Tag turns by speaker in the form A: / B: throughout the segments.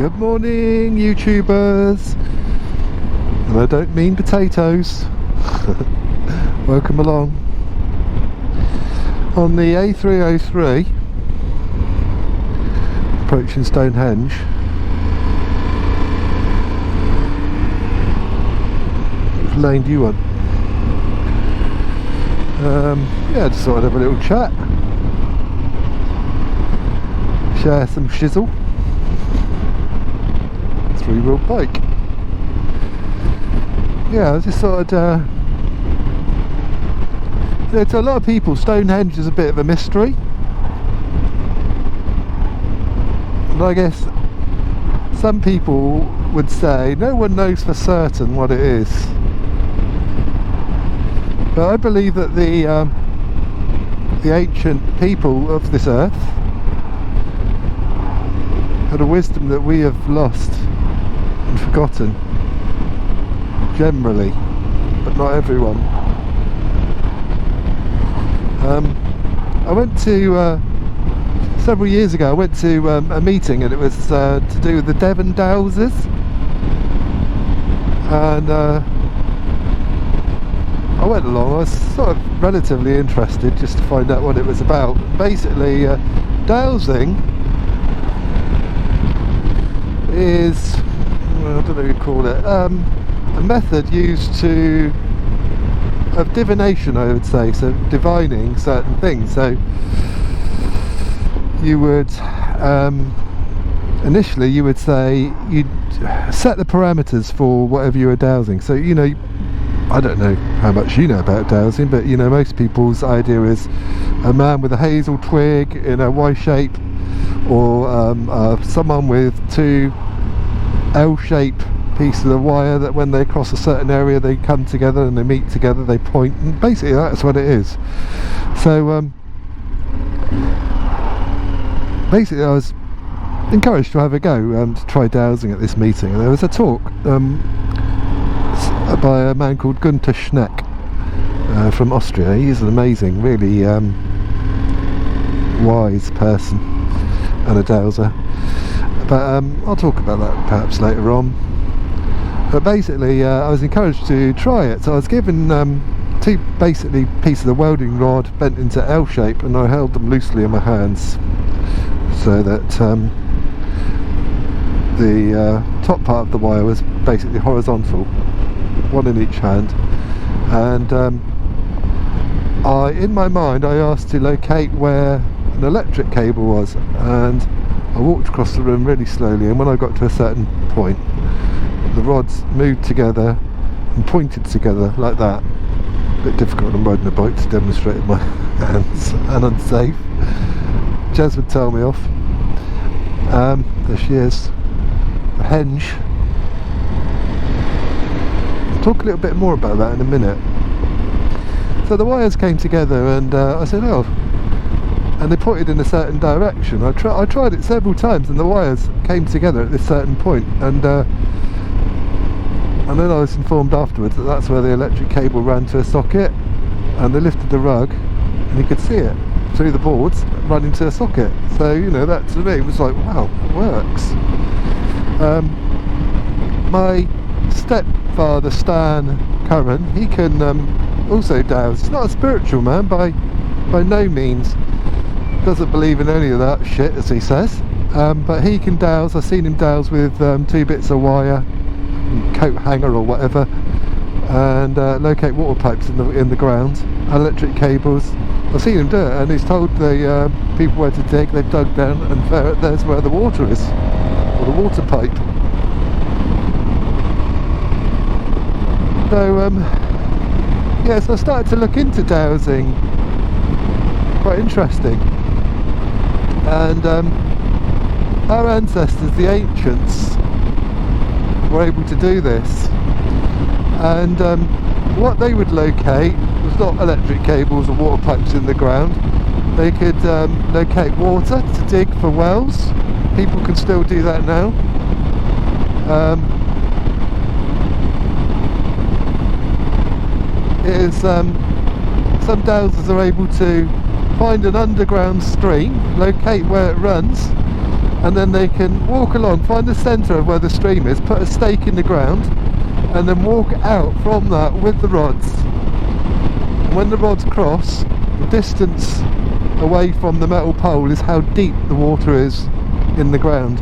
A: Good morning, YouTubers, and I don't mean potatoes. Welcome along. On the A303, approaching Stonehenge. Which lane do you want? Yeah, just thought I'd have a little chat, share some shizzle. Three-wheel bike. Yeah, I just thought I'd to a lot of people, Stonehenge is a bit of a mystery, and I guess some people would say no one knows for certain what it is, but I believe that the ancient people of this earth had a wisdom that we have lost and forgotten, generally, but not everyone. I went to several years ago I went to a meeting, and it was to do with the Devon Dowsers, and I went along. I was sort of relatively interested just to find out what it was about. Basically, dowsing is, well, I don't know what you call it, a method used of divination, I would say, so divining certain things. So you would initially you would say you'd set the parameters for whatever you were dowsing. So, you know, I don't know how much you know about dowsing, but you know, most people's idea is a man with a hazel twig in a Y shape, or someone with two L-shaped pieces of wire that when they cross a certain area they come together and they meet together, they point, and basically that's what it is. So basically I was encouraged to have a go to try dowsing at this meeting, and there was a talk by a man called Gunther Schneck from Austria. He's an amazing, really wise person and a dowser, but I'll talk about that perhaps later on. But basically I was encouraged to try it, so I was given two basically pieces of welding rod bent into L shape, and I held them loosely in my hands so that the top part of the wire was basically horizontal, one in each hand, and in my mind I asked to locate where an electric cable was, and I walked across the room really slowly, and when I got to a certain point, the rods moved together and pointed together like that. A bit difficult on riding a bike to demonstrate with my hands, and unsafe. Jez would tell me off. There she is, the henge. I'll talk a little bit more about that in a minute. So the wires came together, and I said, oh, and they pointed in a certain direction. I tried it several times, and the wires came together at this certain point, and then I was informed afterwards that that's where the electric cable ran to a socket, and they lifted the rug and you could see it through the boards running to a socket. So, you know, that to me was like, wow, it works. My stepfather Stan Curran, he can also douse. He's not a spiritual man by no means, doesn't believe in any of that shit, as he says, but he can douse. I've seen him douse with two bits of wire, coat hanger or whatever, and locate water pipes in the ground, electric cables. I've seen him do it, and he's told the people where to dig. They've dug down, and there's where the water is, or the water pipe. So yeah, so I started to look into dowsing. Quite interesting. And our ancestors, the ancients, were able to do this, and what they would locate was not electric cables or water pipes in the ground. They could locate water to dig for wells. People can still do that now. Some dowsers are able to find an underground stream, locate where it runs, and then they can walk along, find the centre of where the stream is, put a stake in the ground, and then walk out from that with the rods. And when the rods cross, the distance away from the metal pole is how deep the water is in the ground.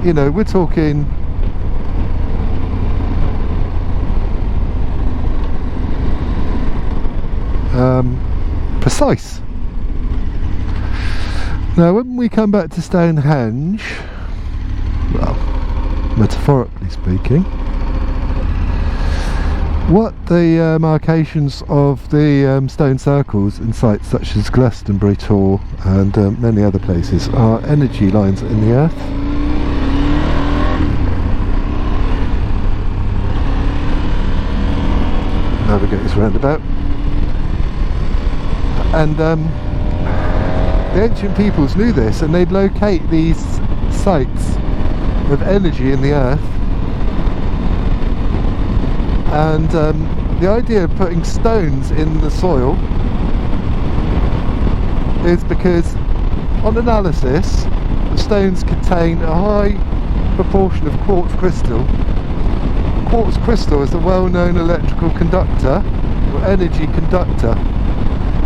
A: You know, we're talking precise. Now when we come back to Stonehenge, well, metaphorically speaking, what the marcations of the stone circles in sites such as Glastonbury Tor and many other places are energy lines in the earth. Navigate this roundabout. And the ancient peoples knew this, and they'd locate these sites of energy in the earth. And the idea of putting stones in the soil is because, on analysis, the stones contain a high proportion of quartz crystal. Quartz crystal is a well-known electrical conductor, or energy conductor.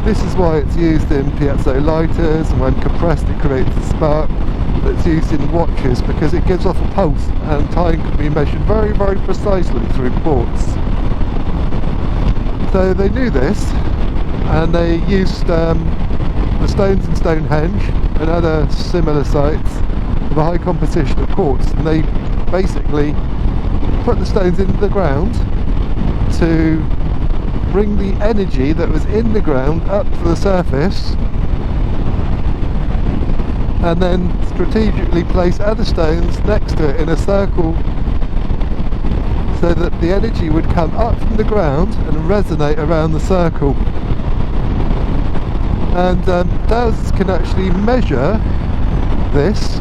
A: This is why it's used in piezo lighters, and when compressed it creates a spark. That's used in watches because it gives off a pulse, and time can be measured very, very precisely through quartz. So they knew this, and they used the stones in Stonehenge and other similar sites with a high composition of quartz, and they basically put the stones into the ground to bring the energy that was in the ground up to the surface, and then strategically place other stones next to it in a circle so that the energy would come up from the ground and resonate around the circle. And dowsers can actually measure this,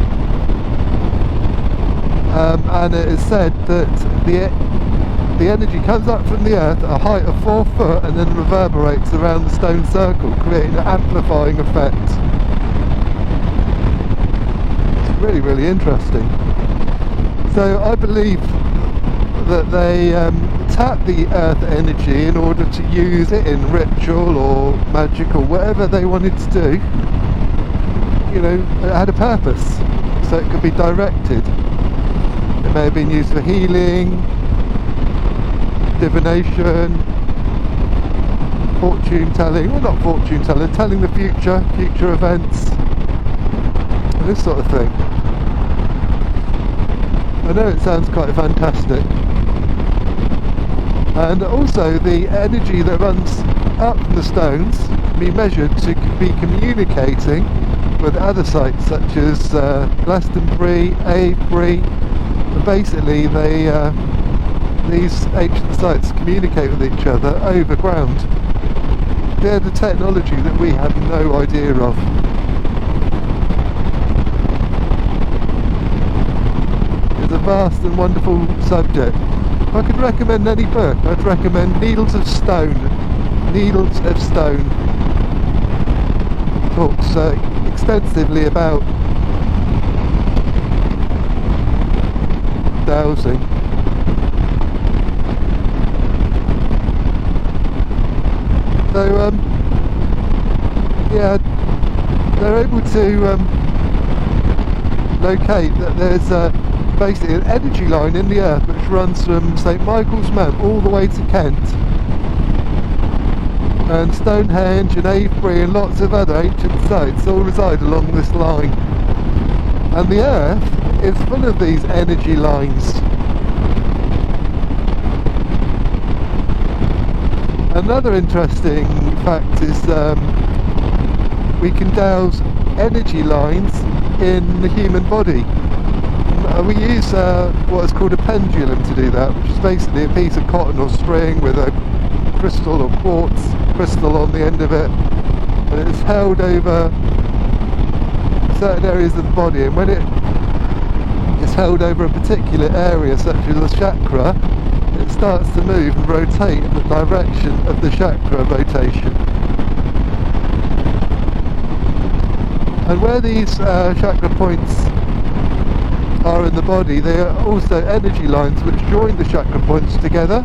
A: and it is said that the energy comes up from the earth at a height of 4 foot and then reverberates around the stone circle, creating an amplifying effect. It's really, really interesting. So I believe that they tap the earth energy in order to use it in ritual or magic or whatever they wanted to do. You know, it had a purpose, so it could be directed. It may have been used for healing, divination, fortune telling, well, not fortune telling, telling the future events, and this sort of thing. I know it sounds quite fantastic. And also the energy that runs up from the stones can be measured to be communicating with other sites such as Glastonbury, Avebury, and basically these ancient sites communicate with each other over ground. They're the technology that we have no idea of. It's a vast and wonderful subject. If I could recommend any book, I'd recommend Needles of Stone. Needles of Stone talks extensively about dowsing. So yeah, they're able to locate that there's basically an energy line in the earth which runs from St Michael's Mount all the way to Kent, and Stonehenge and Avebury and lots of other ancient sites all reside along this line, and the earth is full of these energy lines. Another interesting fact is we can dowse energy lines in the human body. We use what is called a pendulum to do that, which is basically a piece of cotton or string with a crystal or quartz crystal on the end of it, and it is held over certain areas of the body, and when it is held over a particular area such as a chakra, it starts to move and rotate in the direction of the chakra rotation. And where these chakra points are in the body, they are also energy lines which join the chakra points together.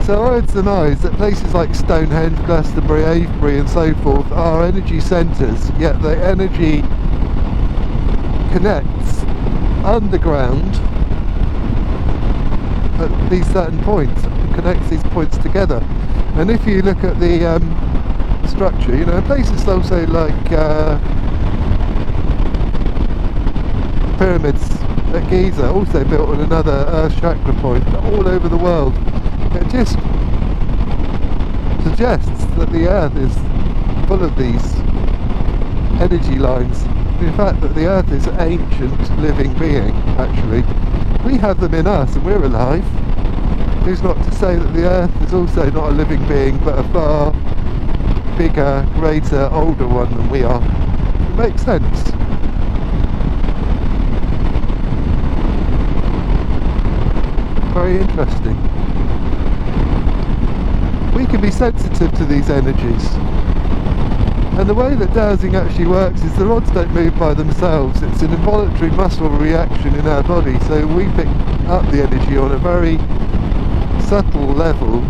A: So I would surmise that places like Stonehenge, Glastonbury, Avebury and so forth are energy centres, yet the energy connects underground at these certain points, connects these points together. And if you look at the structure, you know, places also like pyramids at Giza, also built on another earth chakra point, all over the world. It just suggests that the earth is full of these energy lines. In fact, that the earth is an ancient living being, actually. We have them in us and we're alive. Who's not to say that the earth is also not a living being, but a far bigger, greater, older one than we are? It makes sense. Very interesting. We can be sensitive to these energies. And the way that dowsing actually works is the rods don't move by themselves. It's an involuntary muscle reaction in our body, so we pick up the energy on a very subtle level,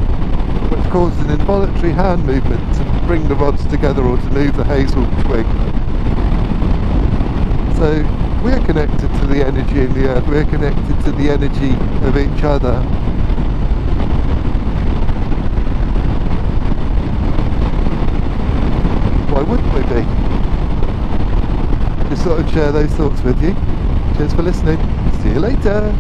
A: which causes an involuntary hand movement to bring the rods together or to move the hazel twig. So we're connected to the energy in the earth, we're connected to the energy of each other. Why wouldn't we be? Just thought I'd share those thoughts with you. Cheers for listening. See you later.